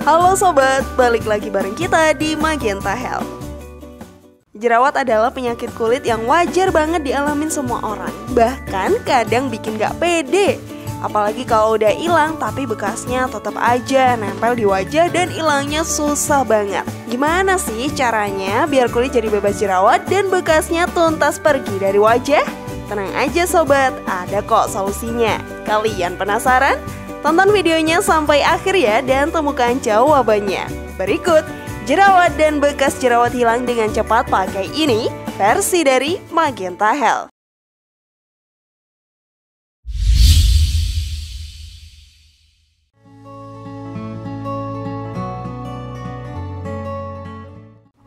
Halo sobat, balik lagi bareng kita di Magenta Health. Jerawat adalah penyakit kulit yang wajar banget dialamin semua orang. Bahkan kadang bikin gak pede. Apalagi kalau udah hilang tapi bekasnya tetap aja nempel di wajah dan hilangnya susah banget. Gimana sih caranya biar kulit jadi bebas jerawat dan bekasnya tuntas pergi dari wajah? Tenang aja sobat, ada kok solusinya. Kalian penasaran? Tonton videonya sampai akhir ya dan temukan jawabannya. Berikut, jerawat dan bekas jerawat hilang dengan cepat pakai ini, versi dari Magenta Health.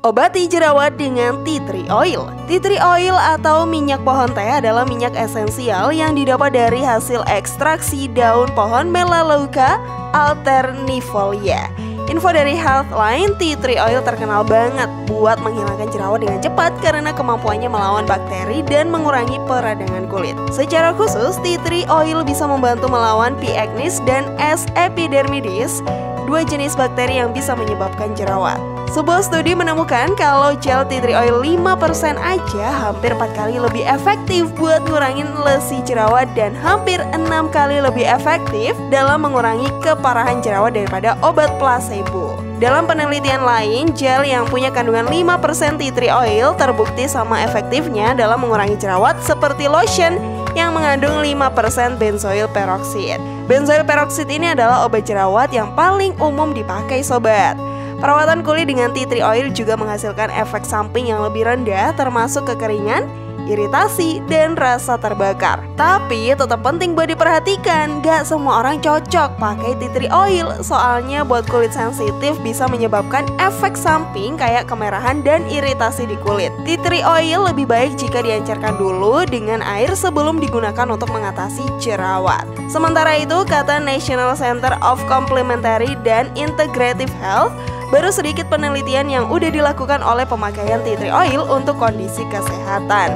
Obati jerawat dengan tea tree oil. Tea tree oil atau minyak pohon teh adalah minyak esensial yang didapat dari hasil ekstraksi daun pohon Melaleuca alternifolia. Info dari Healthline, tea tree oil terkenal banget buat menghilangkan jerawat dengan cepat karena kemampuannya melawan bakteri dan mengurangi peradangan kulit. Secara khusus, tea tree oil bisa membantu melawan P. acnes dan S. epidermidis, dua jenis bakteri yang bisa menyebabkan jerawat. Sebuah studi menemukan kalau gel tea tree oil 5% aja hampir 4 kali lebih efektif buat ngurangin lesi jerawat dan hampir 6 kali lebih efektif dalam mengurangi keparahan jerawat daripada obat placebo. Dalam penelitian lain, gel yang punya kandungan 5% tea tree oil terbukti sama efektifnya dalam mengurangi jerawat seperti lotion yang mengandung 5% benzoyl peroxide. Benzoyl peroxide ini adalah obat jerawat yang paling umum dipakai sobat. Perawatan kulit dengan tea tree oil juga menghasilkan efek samping yang lebih rendah termasuk kekeringan, iritasi, dan rasa terbakar. Tapi tetap penting buat diperhatikan, gak semua orang cocok pakai tea tree oil. Soalnya buat kulit sensitif bisa menyebabkan efek samping kayak kemerahan dan iritasi di kulit. Tea tree oil lebih baik jika diencerkan dulu dengan air sebelum digunakan untuk mengatasi jerawat. Sementara itu, kata National Center of Complementary and Integrative Health, baru sedikit penelitian yang udah dilakukan oleh pemakaian tea tree oil untuk kondisi kesehatan.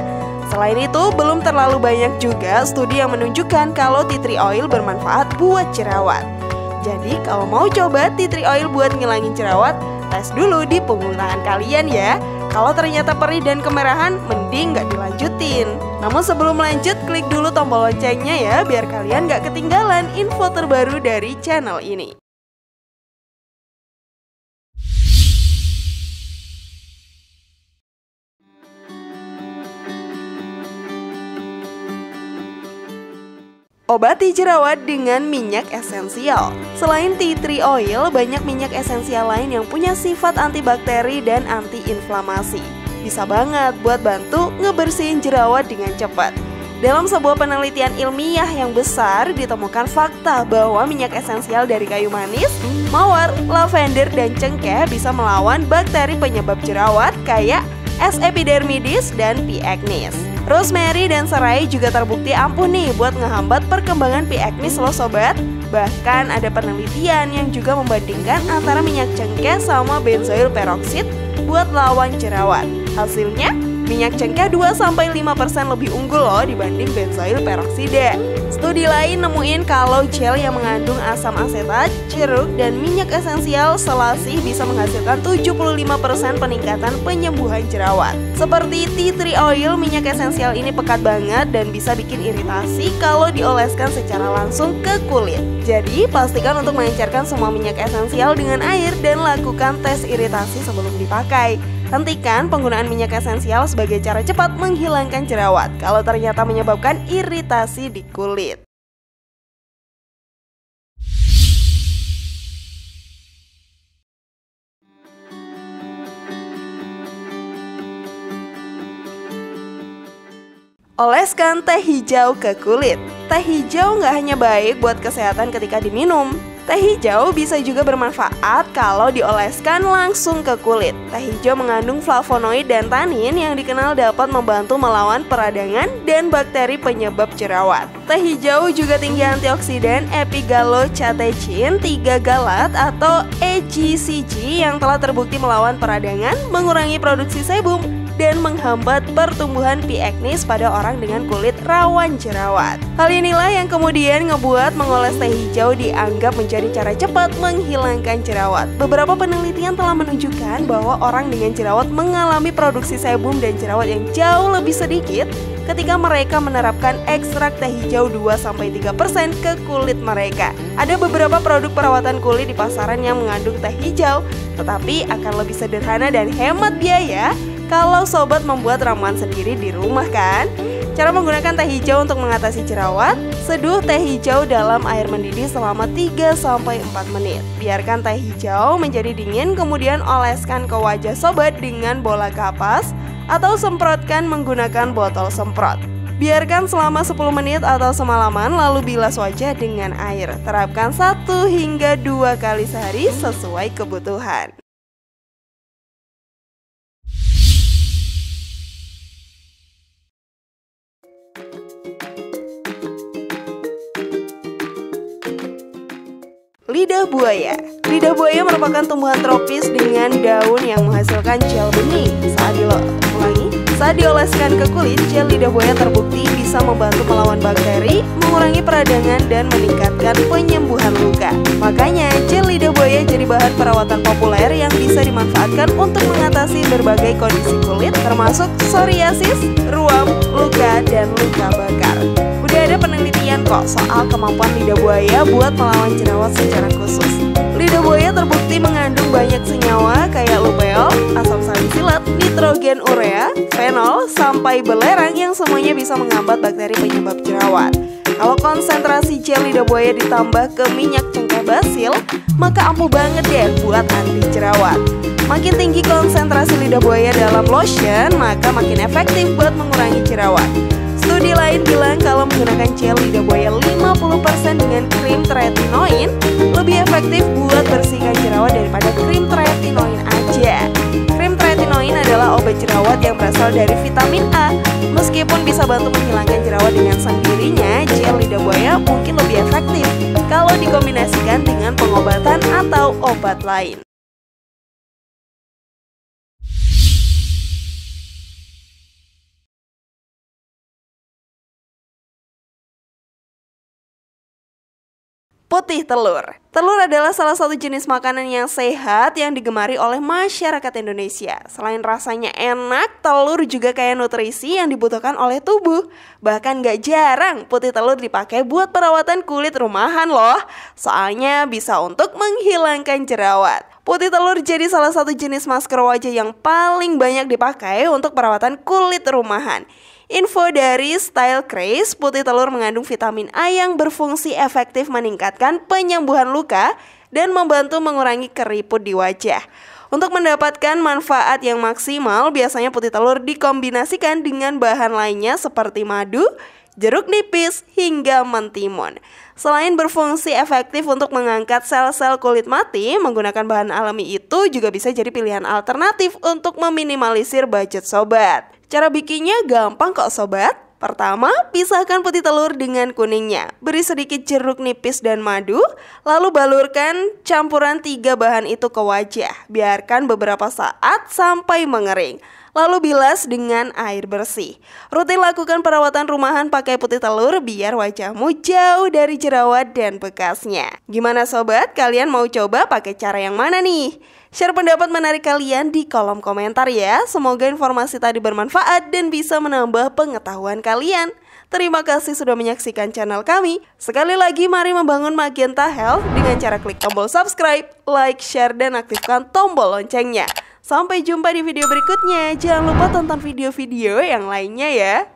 Selain itu, belum terlalu banyak juga studi yang menunjukkan kalau tea tree oil bermanfaat buat jerawat. Jadi kalau mau coba tea tree oil buat ngilangin jerawat, tes dulu di punggung tangan kalian ya. Kalau ternyata perih dan kemerahan, mending gak dilanjutin. Namun sebelum lanjut, klik dulu tombol loncengnya ya, biar kalian gak ketinggalan info terbaru dari channel ini. Obati jerawat dengan minyak esensial. Selain tea tree oil, banyak minyak esensial lain yang punya sifat antibakteri dan antiinflamasi. Bisa banget buat bantu ngebersihin jerawat dengan cepat. Dalam sebuah penelitian ilmiah yang besar, ditemukan fakta bahwa minyak esensial dari kayu manis, mawar, lavender, dan cengkeh bisa melawan bakteri penyebab jerawat kayak S. epidermidis dan P. acnes. Rosemary dan serai juga terbukti ampuh nih buat ngehambat perkembangan P. acnes loh sobat. Bahkan ada penelitian yang juga membandingkan antara minyak cengkeh sama benzoyl peroxide buat lawan jerawat. Hasilnya, minyak cengkeh 2-5% lebih unggul loh dibanding benzoyl peroksida. Studi lain nemuin kalau gel yang mengandung asam asetat, jeruk, dan minyak esensial selasih bisa menghasilkan 75% peningkatan penyembuhan jerawat. Seperti tea tree oil, minyak esensial ini pekat banget dan bisa bikin iritasi kalau dioleskan secara langsung ke kulit. Jadi pastikan untuk mengencerkan semua minyak esensial dengan air dan lakukan tes iritasi sebelum dipakai. Hentikan penggunaan minyak esensial sebagai cara cepat menghilangkan jerawat kalau ternyata menyebabkan iritasi di kulit. Oleskan teh hijau ke kulit. Teh hijau nggak hanya baik buat kesehatan ketika diminum. Teh hijau bisa juga bermanfaat kalau dioleskan langsung ke kulit. Teh hijau mengandung flavonoid dan tanin yang dikenal dapat membantu melawan peradangan dan bakteri penyebab jerawat. Teh hijau juga tinggi antioksidan epigallocatechin 3 galat atau EGCG yang telah terbukti melawan peradangan, mengurangi produksi sebum, dan menghambat pertumbuhan P. acnes pada orang dengan kulit rawan jerawat. Hal inilah yang kemudian ngebuat mengoles teh hijau dianggap menjadi cara cepat menghilangkan jerawat. Beberapa penelitian telah menunjukkan bahwa orang dengan jerawat mengalami produksi sebum dan jerawat yang jauh lebih sedikit ketika mereka menerapkan ekstrak teh hijau 2-3% ke kulit mereka. Ada beberapa produk perawatan kulit di pasaran yang mengandung teh hijau, tetapi akan lebih sederhana dan hemat biaya kalau sobat membuat ramuan sendiri di rumah kan? Cara menggunakan teh hijau untuk mengatasi jerawat: seduh teh hijau dalam air mendidih selama 3-4 menit. Biarkan teh hijau menjadi dingin, kemudian oleskan ke wajah sobat dengan bola kapas atau semprotkan menggunakan botol semprot. Biarkan selama 10 menit atau semalaman, lalu bilas wajah dengan air. Terapkan 1 hingga 2 kali sehari sesuai kebutuhan. Lidah buaya. Lidah buaya merupakan tumbuhan tropis dengan daun yang menghasilkan gel bening. Saat dioleskan ke kulit, gel lidah buaya terbukti bisa membantu melawan bakteri, mengurangi peradangan, dan meningkatkan penyembuhan luka. Makanya, gel lidah buaya jadi bahan perawatan populer yang bisa dimanfaatkan untuk mengatasi berbagai kondisi kulit, termasuk psoriasis, ruam, luka, dan luka bakar. Udah ada penelitian kok soal kemampuan lidah buaya buat melawan jerawat secara khusus. Lidah buaya terbukti mengandung banyak senyawa kayak lupeol, asam salisilat, nitrogen urea, fenol, sampai belerang yang semuanya bisa menghambat bakteri penyebab jerawat. Kalau konsentrasi gel lidah buaya ditambah ke minyak cengkeh basil, maka ampuh banget deh buat anti jerawat. Makin tinggi konsentrasi lidah buaya dalam lotion, maka makin efektif buat mengurangi jerawat. Studi lain bilang kalau menggunakan gel lidah buaya 50% dengan krim tretinoin lebih efektif buat bersihkan jerawat daripada krim tretinoin aja. Krim tretinoin adalah obat jerawat yang berasal dari vitamin A. Meskipun bisa bantu menghilangkan jerawat dengan sendirinya, gel lidah buaya mungkin lebih efektif kalau dikombinasikan dengan pengobatan atau obat lain. Putih telur. Telur adalah salah satu jenis makanan yang sehat yang digemari oleh masyarakat Indonesia. Selain rasanya enak, telur juga kaya nutrisi yang dibutuhkan oleh tubuh. Bahkan gak jarang putih telur dipakai buat perawatan kulit rumahan loh. Soalnya bisa untuk menghilangkan jerawat. Putih telur jadi salah satu jenis masker wajah yang paling banyak dipakai untuk perawatan kulit rumahan. Info dari Style Craze, putih telur mengandung vitamin A yang berfungsi efektif meningkatkan penyembuhan luka dan membantu mengurangi keriput di wajah. Untuk mendapatkan manfaat yang maksimal, biasanya putih telur dikombinasikan dengan bahan lainnya seperti madu, jeruk nipis, hingga mentimun. Selain berfungsi efektif untuk mengangkat sel-sel kulit mati, menggunakan bahan alami itu juga bisa jadi pilihan alternatif untuk meminimalisir budget sobat. Cara bikinnya gampang kok sobat. Pertama, pisahkan putih telur dengan kuningnya. Beri sedikit jeruk nipis dan madu, lalu balurkan campuran 3 bahan itu ke wajah. Biarkan beberapa saat sampai mengering. Lalu bilas dengan air bersih. Rutin lakukan perawatan rumahan pakai putih telur biar wajahmu jauh dari jerawat dan bekasnya. Gimana sobat? Kalian mau coba pakai cara yang mana nih? Share pendapat menarik kalian di kolom komentar ya. Semoga informasi tadi bermanfaat dan bisa menambah pengetahuan kalian. Terima kasih sudah menyaksikan channel kami. Sekali lagi mari membangun Magenta Health dengan cara klik tombol subscribe, like, share, dan aktifkan tombol loncengnya. Sampai jumpa di video berikutnya. Jangan lupa tonton video-video yang lainnya ya.